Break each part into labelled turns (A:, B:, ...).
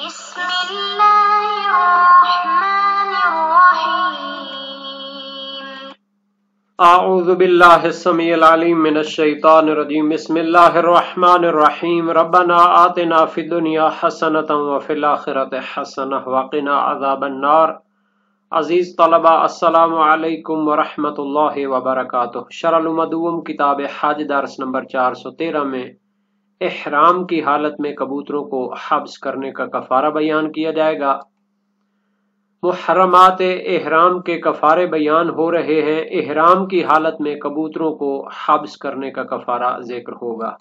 A: بسم الله الرحمن الرحيم
B: اعوذ باللہ السمیع العلیم من الشیطان الرجیم بسم اللہ الرحمن الرحیم ربنا آتنا فی الدنیا حسنۃ وفی الآخرۃ حسنۃ وقنا عذاب النار۔ عزیز طلبہ السلام علیکم ورحمۃ اللہ وبرکاتہ۔ شرح المدوم کتاب حج درس نمبر 413 میں احرام کی حالت میں کبوتروں کو حبس کرنے کا کفارہ بیان کیا جائے گا۔ محرمات احرام کے کفارے بیان ہو رہے ہیں۔ احرام کی حالت میں کبوتروں کو حبس کرنے کا کفارہ ذکر ہوگا۔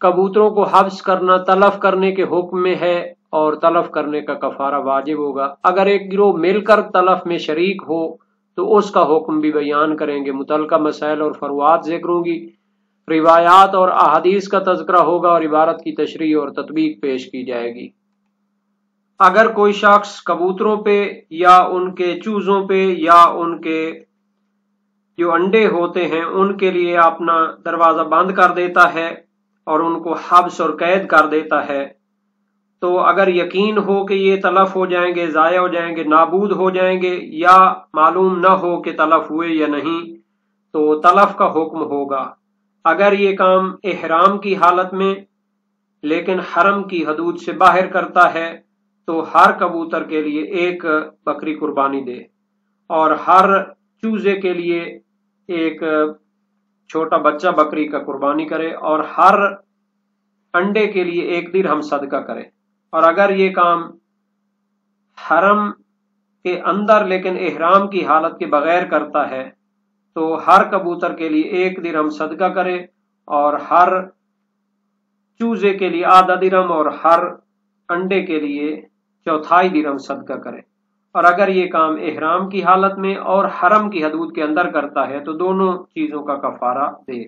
B: کبوتروں کو حبس کرنا تلف کرنے کے حکم میں ہے اور تلف کرنے کا کفارہ واجب ہوگا۔ اگر ایک گروہ مل کر تلف میں شریک ہو تو اس کا حکم بھی بیان کریں گے۔ متعلقہ مسائل اور فروعات ذکر ہوں گی، روایات اور احادیث کا تذکرہ ہوگا اور عبارت کی تشریح اور تطبیق پیش کی جائے گی۔ اگر کوئی شخص کبوتروں پہ یا ان کے چوزوں پہ یا ان کے جو انڈے ہوتے ہیں ان کے لیے اپنا دروازہ بند کر دیتا ہے اور ان کو حبس اور قید کر دیتا ہے، تو اگر یقین ہو کہ یہ تلف ہو جائیں گے، ضائع ہو جائیں گے، نابود ہو جائیں گے، یا معلوم نہ ہو کہ تلف ہوئے یا نہیں، تو تلف کا حکم ہوگا۔ اگر یہ کام احرام کی حالت میں لیکن حرم کی حدود سے باہر کرتا ہے تو ہر کبوتر کے لیے ایک بکری قربانی دے اور ہر چوزے کے لیے ایک چھوٹا بچہ بکری کا قربانی کرے اور ہر انڈے کے لیے 1 درہم صدقہ کرے۔ اور اگر یہ کام حرم کے اندر لیکن احرام کی حالت کے بغیر کرتا ہے تو ہر کبوتر کے لیے 1 درہم صدقہ کرے اور ہر چوزے کے لیے ½ درہم اور ہر انڈے کے لیے 1/4 درہم صدقہ کرے۔ اور اگر یہ کام احرام کی حالت میں اور حرم کی حدود کے اندر کرتا ہے تو دونوں چیزوں کا کفارہ دے،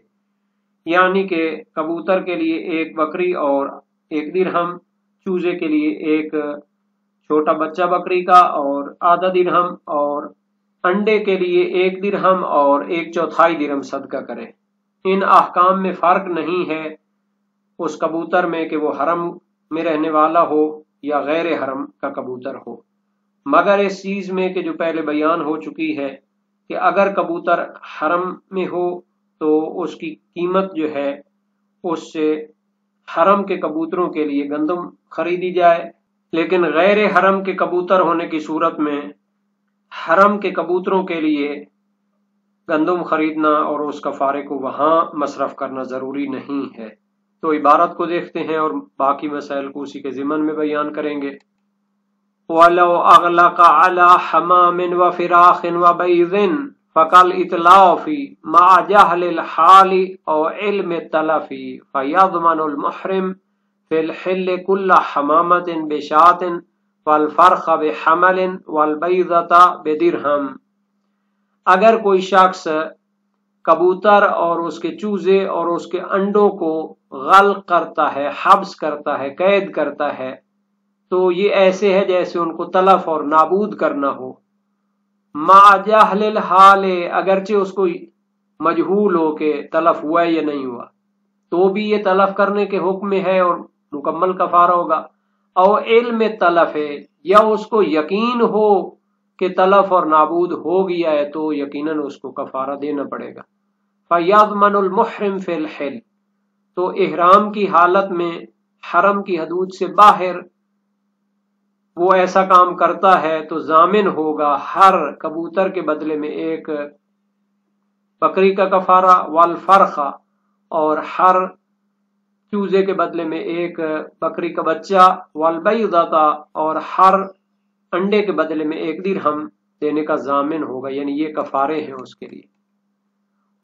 B: یعنی کہ کبوتر کے لیے 1 بکری اور 1 درہم، چوزے کے لیے 1 چھوٹا بچہ بکری کا اور ½ درہم، اور انڈے کے لیے 1 درہم اور 1/4 درہم صدقہ کرے۔ ان احکام میں فرق نہیں ہے اس کبوتر میں کہ وہ حرم میں رہنے والا ہو یا غیر حرم کا کبوتر ہو، مگر اس چیز میں کہ جو پہلے بیان ہو چکی ہے کہ اگر کبوتر حرم میں ہو تو اس کی قیمت جو ہے اس سے حرم کے کبوتروں کے لیے گندم خریدی جائے، لیکن غیر حرم کے کبوتر ہونے کی صورت میں حرم کے کبوتروں کے لیے گندم خریدنا اور اس کفارے کو وہاں مصرف کرنا ضروری نہیں ہے۔ تو عبارت کو دیکھتے ہیں اور باقی مسائل کو اسی کے ضمن میں بیان کریں گے۔ وَلَوْ أَغْلَقَ عَلَى حَمَامٍ وَفِرَاخٍ وَبَيْضٍ فَكَالْإِتْلَافِ مَعَ جَهْلِ الْحَالِ أَوْ عِلْمِ التَّلَفِ فَيَضْمَنُ الْمُحْرِمُ فِي الْحِلِّ كُلَّ حَمَامَةٍ بِشَاةٍ وَالْفَرْخَ بِحَمَلٍ وَالْبَيْضَةَ بِدِرْهَمٍ۔ اگر کوئی شخص کبوتر اور اس کے چوزے اور اس کے انڈوں کو غلق کرتا ہے، حبس کرتا ہے، قید کرتا ہے، تو یہ ایسے ہے جیسے ان کو تلف اور نابود کرنا ہو۔ مع جہل الحال، اگرچہ اس کو مجہول ہو کہ تلف ہوا ہے یا نہیں ہوا تو بھی یہ تلف کرنے کے حکم میں ہے اور مکمل کفارہ ہوگا۔ او علم تلف ہے، یا اس کو یقین ہو کہ تلف اور نابود ہو گیا ہے تو یقیناً اس کو کفارہ دینا پڑے گا۔ فَيَضْمَنُ الْمُحْرِمُ فِي الْحِلِّ، تو احرام کی حالت میں حرم کی حدود سے باہر وہ ایسا کام کرتا ہے تو ضامن ہوگا ہر کبوتر کے بدلے میں 1 بکری کا کفارہ، والفرخ، اور ہر چوزے کے بدلے میں 1 بکری کا بچہ، والبیضۃ، اور ہر انڈے کے بدلے میں 1 درہم دینے کا ضامن ہوگا، یعنی یہ کفارے ہیں اس کے لیے۔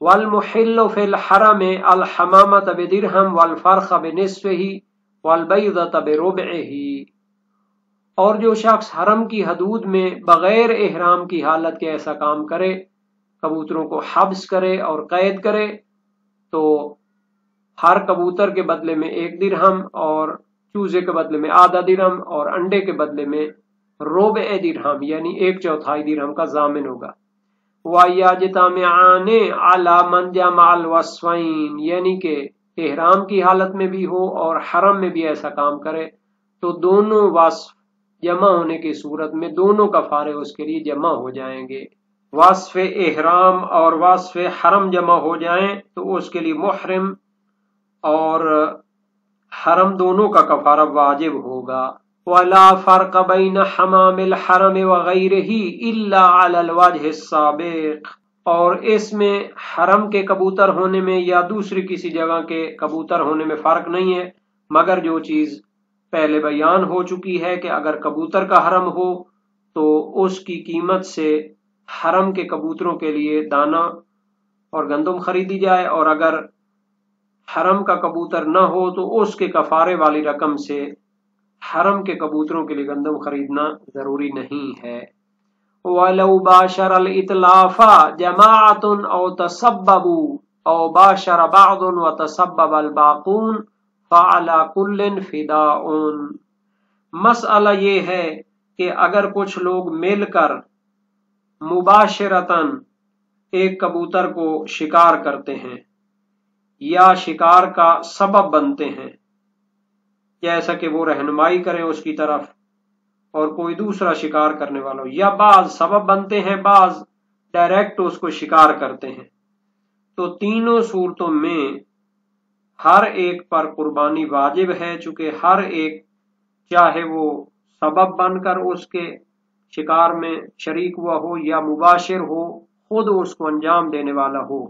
B: والمحل فی الحرم الحمامۃ بدرہم والفرخ بنصفہ والبیضۃ بربعہ، اور جو شخص حرم کی حدود میں بغیر احرام کی حالت کے ایسا کام کرے، کبوتروں کو حبس کرے اور قید کرے، تو ہر کبوتر کے بدلے میں 1 درہم اور چوزے کے بدلے میں ½ درہم اور انڈے کے بدلے میں ربع درہم یعنی 1/4 درہم کا ضامن ہوگا۔ وَيَجْتَمِعَانِ عَلَى مَنْ جَمَعَ الْوَصْفَيْنِ، یعنی کہ احرام کی حالت میں بھی ہو اور حرم میں بھی ایسا کام کرے تو دونوں وصف جمع ہونے کی صورت میں دونوں کفارے اس کے لیے جمع ہو جائیں گے۔ وصف احرام اور وصف حرم جمع ہو جائیں تو اس کے لیے محرم اور حرم دونوں کا کفارہ واجب ہوگا۔ وَلَا فَرْقَ بَيْنَ حَمَامِ الْحَرَمِ وَغَيْرِهِ إِلَّا عَلَى الْوَجْهِ السَّابِقِ، اور اس میں حرم کے کبوتر ہونے میں یا دوسری کسی جگہ کے کبوتر ہونے میں فرق نہیں ہے، مگر جو چیز پہلے بیان ہو چکی ہے کہ اگر کبوتر کا حرم ہو تو اس کی قیمت سے حرم کے کبوتروں کے لیے دانہ اور گندم خریدی جائے، اور اگر حرم کا کبوتر نہ ہو تو اس کے کفارے والی رقم سے حرم کے کبوتروں کے لیے گندم خریدنا ضروری نہیں ہے۔ وَلَوْ بَاشَرَ الْإِطْلَافَ جَمَاعَةٌ أَوْ تَسَبَّبُوا أَوْ بَاشَرَ بَعْضٌ وَتَسَبَّبَ الْبَاقُونَ فَعَلَى كُلٍّ فِدَاءٌ۔ مسئلہ یہ ہے کہ اگر کچھ لوگ مل کر مباشرتاً ایک کبوتر کو شکار کرتے ہیں یا شکار کا سبب بنتے ہیں، جیسا کہ وہ رہنمائی کریں اس کی طرف اور کوئی دوسرا شکار کرنے والا ہو، یا بعض سبب بنتے ہیں بعض ڈائریکٹ اس کو شکار کرتے ہیں، تو تینوں صورتوں میں ہر ایک پر قربانی واجب ہے، چونکہ ہر ایک چاہے وہ سبب بن کر اس کے شکار میں شریک ہوا ہو یا مباشر ہو، خود اس کو انجام دینے والا ہو،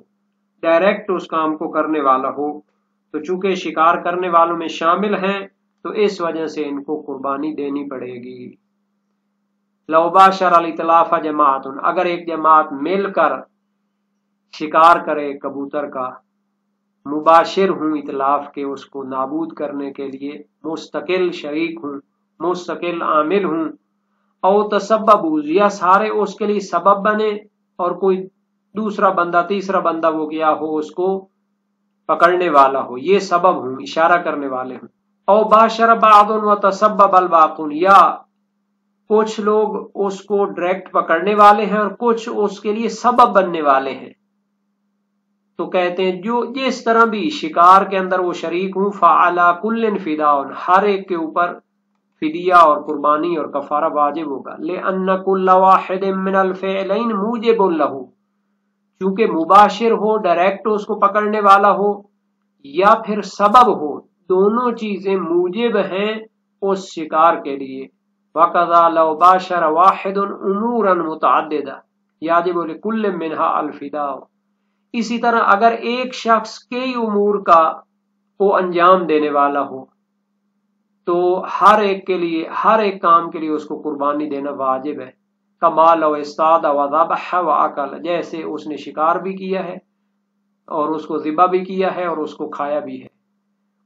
B: ڈائریکٹ اس کام کو کرنے والا ہو، تو چونکہ شکار کرنے والوں میں شامل ہیں تو اس وجہ سے ان کو قربانی دینی پڑے گی۔ لو باشر الاطلاف جماعت، اگر ایک جماعت مل کر شکار کرے کبوتر کا، مباشر ہوں اطلاف کے اس کو نابود کرنے کے لیے، مستقل شریک ہوں، مستقل عامل ہوں، او تسبب، یا سارے اس کے لیے سبب بنے اور کوئی دوسرا بندہ تیسرا بندہ وہ گیا ہو اس کو پکڑنے والا ہو، یہ سبب ہوں، اشارہ کرنے والے ہوں۔ او باشر بعض وتسبب الباقون، یا کچھ لوگ اس کو ڈائریکٹ پکڑنے والے ہیں اور کچھ اس کے لیے سبب بننے والے ہیں، تو کہتے ہیں جو جس طرح بھی شکار کے اندر وہ شریک ہوں، فعلی کل فداء، ہر ایک کے اوپر فدیہ اور قربانی اور کفارہ واجب ہوگا۔ لأن کل واحد من الفعلین موجب لہ، چونکہ مباشر ہو ڈائریکٹ اس کو پکڑنے والا ہو یا پھر سبب ہو، دونوں چیزیں موجب ہیں اس شکار کے لیے۔ وَقَضَى لَوْ بَاشَرَ وَاحِدٌ أُمُورًا مُتَعَدِّدَةً يَجِبُ لِكُلٍّ مِّنْهَا الْفِدَاءُ، اسی طرح اگر ایک شخص کئی امور کو انجام دینے والا ہو تو ہر ایک کے لیے، ہر ایک کام کے لیے اس کو قربانی دینا واجب ہے۔ کما لو اصطاد وذبح واکل، جیسے اس نے شکار بھی کیا ہے اور اس کو ذبح بھی کیا ہے اور اس کو کھایا بھی ہے۔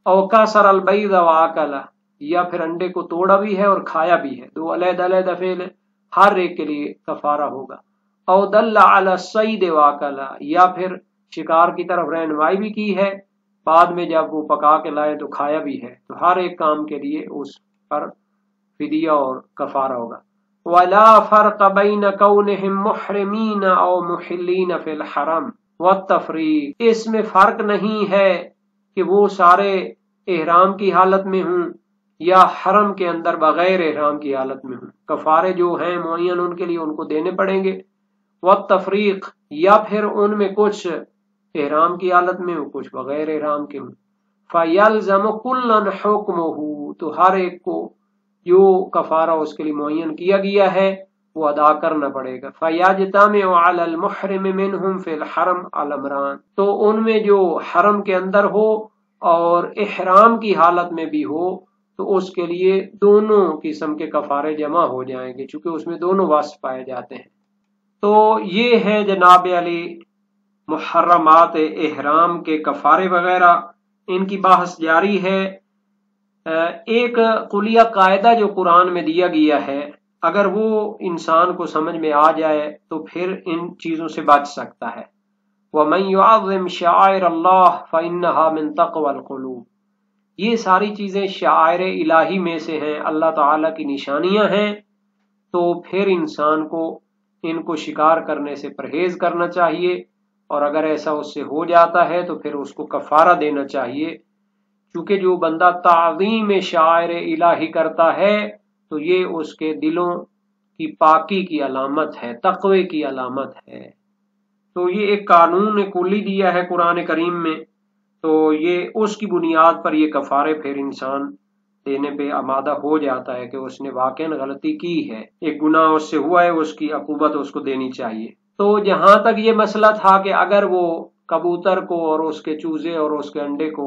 B: او کسر البیض واکل، یا پھر انڈے کو توڑا بھی ہے اور کھایا بھی ہے، دو علیحدہ علیحدہ فعل ہے، ہر ایک کے لیے کفارہ ہوگا۔ او دل علی الصید واکل، یا پھر شکار کی طرف رہنمائی بھی کی ہے، بعد میں جب وہ پکا کے لائے تو کھایا بھی ہے، تو ہر ایک کام کے لیے اس پر فدیہ اور کفارہ ہوگا۔ ولا فرق بین کونہم محرمین او محلین فی الحرم والتفریق، اس میں فرق نہیں ہے کہ وہ سارے احرام کی حالت میں ہوں یا حرم کے اندر بغیر احرام کی حالت میں ہوں، کفارے جو ہیں معین ان کے لیے ان کو دینے پڑیں گے۔ والتفریق، یا پھر ان میں کچھ احرام کی حالت میں ہوں کچھ بغیر احرام کے ہوں۔ فَيَلْزَمُ كُلًّا حُكْمُهُ، تو ہر ایک کو جو کفارہ اس کے لیے معین کیا گیا ہے وہ ادا کرنا پڑے گا۔ فَيَجْتَمِعُ عَلَى الْمُحْرِمِ مِنْهُمْ فِي الْحَرَمِ الْأَمْرَانِ، تو ان میں جو حرم کے اندر ہو اور احرام کی حالت میں بھی ہو تو اس کے لیے دونوں قسم کے کفارے جمع ہو جائیں گے، چونکہ اس میں دونوں وصف پائے جاتے ہیں۔ تو یہ ہے جناب علی محرمات احرام کے کفارے وغیرہ، ان کی بحث جاری ہے۔ ایک کلیہ قاعدہ جو قرآن میں دیا گیا ہے، اگر وہ انسان کو سمجھ میں آ جائے تو پھر ان چیزوں سے بچ سکتا ہے۔ وَمَن يُعَظِّمْ شَعَائِرَ اللَّهِ فَإِنَّهَا مِن تَقْوَى الْقُلُوبِ، یہ ساری چیزیں شعائر الہی میں سے ہیں، اللہ تعالیٰ کی نشانیاں ہیں، تو پھر انسان کو ان کو شکار کرنے سے پرہیز کرنا چاہیے، اور اگر ایسا اس سے ہو جاتا ہے تو پھر اس کو کفارہ دینا چاہیے، چونکہ جو بندہ تعظیم شاعر الہی کرتا ہے تو یہ اس کے دلوں کی پاکی کی علامت ہے، تقوی کی علامت ہے۔ تو یہ ایک قانون کلی دیا ہے قرآن کریم میں، تو یہ اس کی بنیاد پر یہ کفارے پھر انسان دینے پہ آمادہ ہو جاتا ہے کہ اس نے واقعاً غلطی کی ہے، ایک گناہ اس سے ہوا ہے، اس کی عقوبت اس کو دینی چاہیے۔ تو جہاں تک یہ مسئلہ تھا کہ اگر وہ کبوتر کو اور اس کے چوزے اور اس کے انڈے کو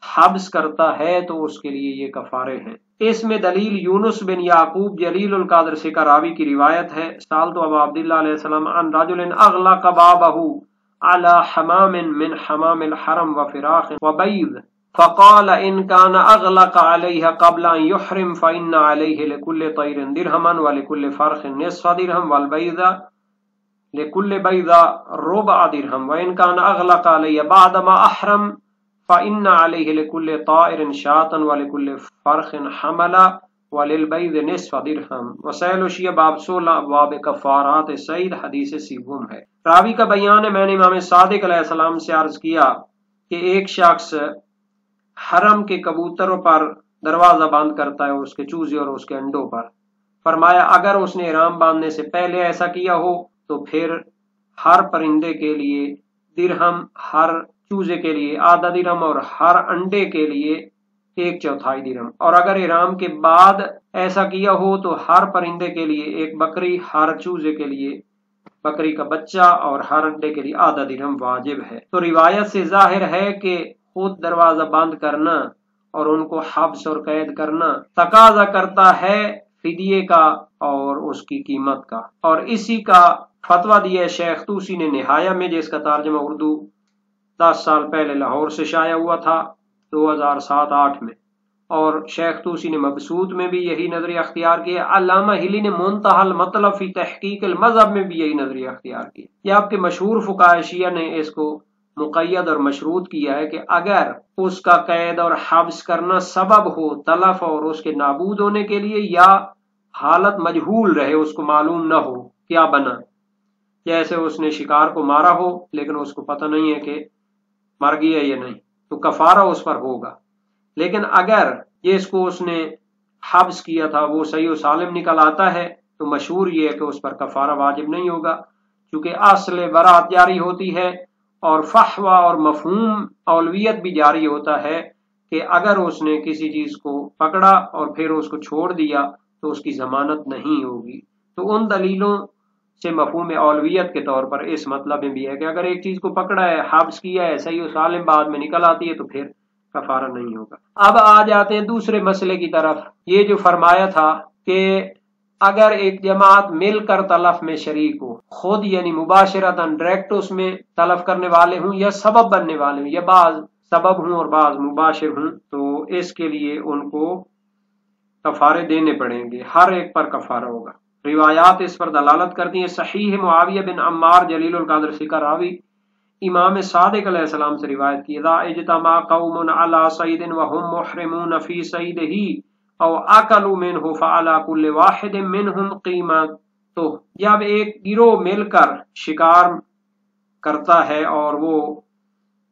B: حبس کرتا ہے تو اس کے لیے یہ کفارے ہیں۔ اس میں دلیل یونس بن یعقوب جلیل القدر سے راوی کی روایت ہے، سالت ابا عبداللہ علیہ السلام عن رجل اغلق بابه على حمام من حمام الحرم وفراخ وبيض فقال ان كان اغلق عليه قبل ان يحرم فان عليه لكل طير درهما ولكل فرخ نصف درهم والبيض لكل بيض ربع درهم وان كان اغلق عليه بعدما احرم فإن عليه لكل طائر شاة ولكل فرخ حملا وللبيض نصف درهم وسائل الشیعہ باب 16 ابواب کفارات سید حدیث سیوم ہے۔ راوی کا بیان ہے، میں نے امام صادق علیہ السلام سے عرض کیا کہ ایک شخص حرم کے کبوتروں پر دروازہ بند کرتا ہے، اس کے چوزے اور اس کے انڈوں پر۔ فرمایا اگر اس نے احرام باندھنے سے پہلے ایسا کیا ہو تو پھر ہر پرندے کے لیے درہم، ہر چوزے کے لیے آدھا درہم اور ہر انڈے کے لیے 1/4 درہم، اور اگر احرام کے بعد ایسا کیا ہو تو ہر پرندے کے لیے 1 بکری، ہر چوزے کے لیے بکری کا بچہ اور ہر انڈے کے لیے آدھا درہم واجب ہے۔ تو روایت سے ظاہر ہے کہ خود دروازہ بند کرنا اور ان کو حبس اور قید کرنا تقاضا کرتا ہے فدیے کا اور اس کی قیمت کا، اور اسی کا فتویٰ دیا ہے شیخ طوسی نے نہایہ میں، جس کا ترجمہ اردو 10 سال پہلے لاہور سے شائع ہوا تھا 2007-8 میں، اور شیخ طوسی نے مبسوط میں بھی یہی نظریہ اختیار کیا، علامہ ہلی نے منتہی المطلب فی تحقیق المذہب میں بھی یہی نظریہ اختیار کیا۔ یہ آپ کے مشہور فقہائے شیعہ نے اس کو مقید اور مشروط کیا ہے کہ اگر اس کا قید اور حبس کرنا سبب ہو تلف اور اس کے نابود ہونے کے لیے، یا حالت مجہول رہے، اس کو معلوم نہ ہو کیا بنا، جیسے اس نے شکار کو مارا ہو لیکن اس کو پتہ نہیں ہے کہ مر گیا یا نہیں، تو کفارہ اس پر ہوگا۔ لیکن اگر جس کو اس نے حبس کیا تھا وہ صحیح و سالم نکل آتا ہے تو مشہور یہ ہے کہ اس پر کفارہ واجب نہیں ہوگا، چونکہ اصل برات جاری ہوتی ہے اور فحوہ اور مفہوم اولویت بھی جاری ہوتا ہے کہ اگر اس نے کسی چیز کو پکڑا اور پھر اس کو چھوڑ دیا تو اس کی ضمانت نہیں ہوگی۔ تو ان دلیلوں سے مفہوم اولویت کے طور پر اس مطلب میں بھی ہے کہ اگر ایک چیز کو پکڑا ہے، حبس کیا ہے، صحیح و سالم بعد میں نکل آتی ہے تو پھر کفارہ نہیں ہوگا۔ اب آ جاتے ہیں دوسرے مسئلے کی طرف۔ یہ جو فرمایا تھا کہ اگر ایک جماعت مل کر تلف میں شریک ہو، خود یعنی مباشرتاً ڈائریکٹ اس میں تلف کرنے والے ہوں یا سبب بننے والے ہوں، یا بعض سبب ہوں اور بعض مباشر ہوں، تو اس کے لیے ان کو کفارے دینے پڑیں گے، ہر ایک پر کفارہ ہوگا۔ روایات اس پر دلالت کرتی ہیں۔ صحیح معاویہ بن عمار جلیل القدر سے راوی امام صادق علیہ السلام سے روایت کی، اذا اجتمع قوم علی صید وهم محرمون فی صیدہ او اکلوا منہ فعلی کل واحد منہم قیمتہ، جب ایک گروہ مل کر شکار کرتا ہے اور وہ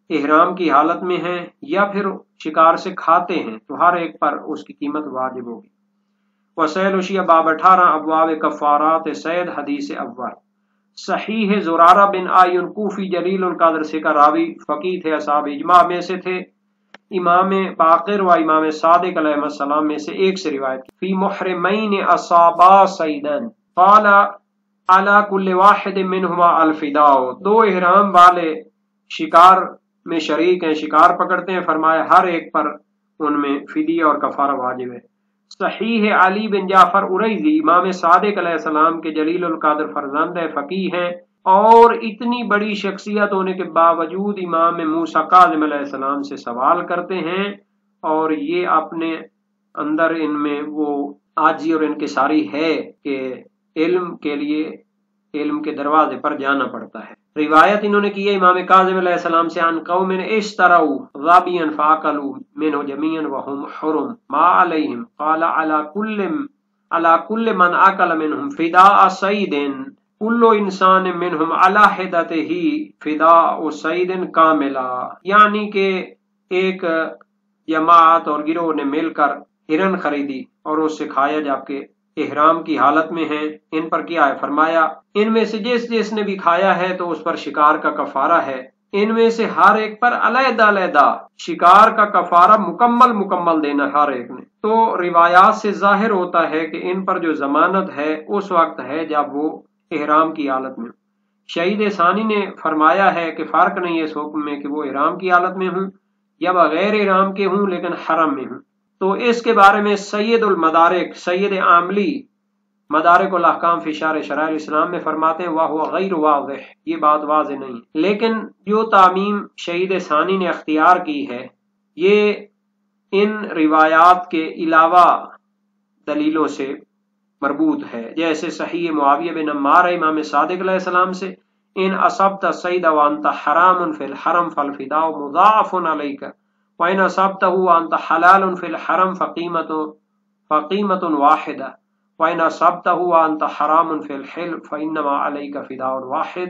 B: احرام کی حالت میں ہیں یا پھر شکار سے کھاتے ہیں تو ہر ایک پر اس کی قیمت واجب ہوگی۔ وسائل الشیعہ باب 18 ابواب کفارات سید حدیث اول۔ صحیح زرارہ بن آئین کوفی جلیل القدر سے راوی فقیہ تھے، اصحاب اجماع میں سے تھے، امام باقر و امام صادق علیہ السلام میں سے ایک سے روایت کی، فی محرمین اصابا صیدن قال علی کل واحد منہما الفداء، 2 احرام والے شکار میں شریک ہیں، شکار پکڑتے ہیں، فرمایا ہر ایک پر ان میں فدیہ اور کفارہ واجب ہے۔ صحیح علی بن جعفر اریزی امام صادق علیہ السلام کے جلیل القدر فرزند ہے، فقیہ ہیں، اور اتنی بڑی شخصیت ہونے کے باوجود امام موسیٰ کاظم علیہ السلام سے سوال کرتے ہیں، اور یہ اپنے اندر ان میں وہ عاجزی اور انکساری ہے کہ علم کے لیے علم کے دروازے پر جانا پڑتا ہے۔ روایت انہوں نے کی ہے امام کاظم علیہ السلام سے، عن قوم اشتروا ظبیا فاکلوا منه جميعا وهم حرم ما علیہم قال على كل من اکل منهم فداء صید کل انسان منهم على حدته فداء صید کاملا، یعنی کہ ایک جماعت اور گروہ نے مل کر ہرن خریدی اور اس سے کھایا جبکہ احرام کی حالت میں ہیں، ان پر کیا ہے؟ فرمایا ان میں سے جس نے بھی کھایا ہے تو اس پر شکار کا کفارہ ہے، ان میں سے ہر ایک پر علیحدہ علیحدہ شکار کا کفارہ مکمل دینا ہر ایک نے۔ تو روایات سے ظاہر ہوتا ہے کہ ان پر جو ضمانت ہے اس وقت ہے جب وہ احرام کی حالت میں۔ شہید ثانی نے فرمایا ہے کہ فرق نہیں اس حکم میں کہ وہ احرام کی حالت میں ہوں یا بغیر احرام کے ہوں لیکن حرم میں ہوں۔ تو اس کے بارے میں سید المدارک، سید عاملی مدارک الاحکام فی شرح شرائع الاسلام میں فرماتے ہیں وَهُوَ غیر واضح، یہ بات واضح نہیں، لیکن جو تعمیم شہید ثانی نے اختیار کی ہے یہ ان روایات کے علاوہ دلیلوں سے مربوط ہے، جیسے صحیح معاویہ بن عمار امام صادق علیہ السلام سے ان اصبت الصید وانت حرام فی الحرم فالفداء مضاعف علیک وان اصبتہ وانت حلال فی الحرم فقیمت واحدہ وان اصبتہ وانت حرام فی الحل فانما علیک فداء واحد۔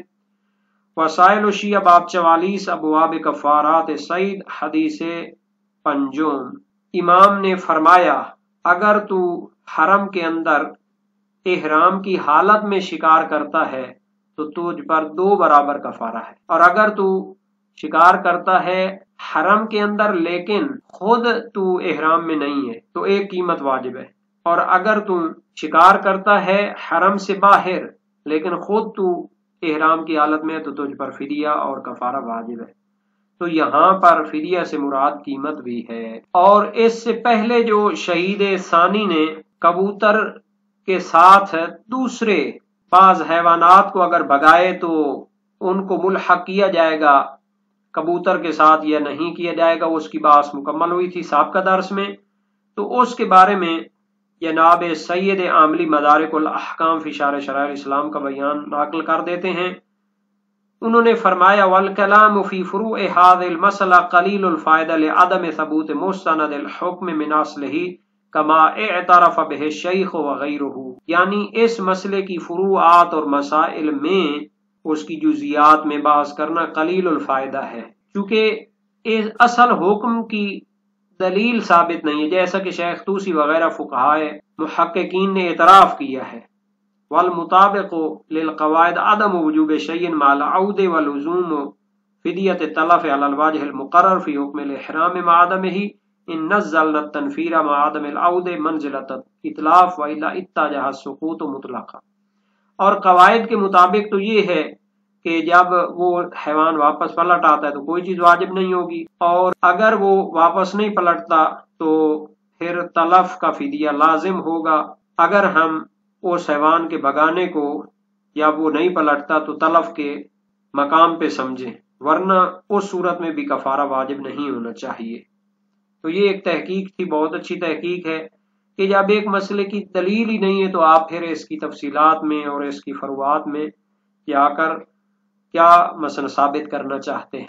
B: وسائل الشیعہ باب 44 ابواب کفارات صید حدیث پنجوم۔ امام نے فرمایا اگر تو حرم کے اندر احرام کی حالت میں شکار کرتا ہے تو تجھ پر 2 برابر کفارہ ہے، اور اگر تو شکار کرتا ہے حرم کے اندر لیکن خود تو احرام میں نہیں ہے تو 1 قیمت واجب ہے، اور اگر تو شکار کرتا ہے حرم سے باہر لیکن خود تو احرام کی حالت میں تو تجھ پر فدیہ اور کفارہ واجب ہے۔ تو یہاں پر فدیہ سے مراد قیمت بھی ہے۔ اور اس سے پہلے جو شہید ثانی نے کبوتر کے ساتھ دوسرے بعض حیوانات کو اگر بھگائے تو ان کو ملحق کیا جائے گا کبوتر کے ساتھ یا نہیں کیا جائے گا، اس کی بحث مکمل ہوئی تھی سابقہ درس میں، تو اس کے بارے میں جناب سید عاملی مدارک الاحکام فی شرح شرائع الاسلام کا بیان نقل کر دیتے ہیں۔ انہوں نے فرمایا والکلام فی فروع هذه المسئلہ قلیل الفائدہ لعدم ثبوت مستند الحکم من اصلہ کما اعترف به الشیخ وغیرہ، یعنی اس مسئلے کی فروعات اور مسائل میں اس کی جزیات میں بحث کرنا قلیل الفائدہ ہے، چونکہ اس اصل حکم کی دلیل ثابت نہیں ہے، جیسا کہ شیخ طوسی وغیرہ فقہائے محققین نے اعتراف کیا ہے۔ والمطابق للقواعد عدم وجوب شیء مع العود ولزوم فدیۃ التلف علی الوجہ المقرر فی حکم الاحرام مع عدمہ ان نزلنا التنفیر مع عدم العود منزلۃ اطلاف والا اتجہ السقوط مطلقا۔ اور قواعد کے مطابق تو یہ ہے کہ جب وہ حیوان واپس پلٹ آتا ہے تو کوئی چیز واجب نہیں ہوگی، اور اگر وہ واپس نہیں پلٹتا تو پھر تلف کا فدیہ لازم ہوگا۔ اگر ہم اس حیوان کے بھگانے کو یا وہ نہیں پلٹتا تو تلف کے مقام پہ سمجھیں، ورنہ اس صورت میں بھی کفارہ واجب نہیں ہونا چاہیے۔ تو یہ ایک تحقیق تھی، بہت اچھی تحقیق ہے کہ جب ایک مسئلے کی دلیل ہی نہیں ہے تو آپ پھر اس کی تفصیلات میں اور اس کی فروعات میں جا کر کیا مثلا ثابت کرنا چاہتے ہیں۔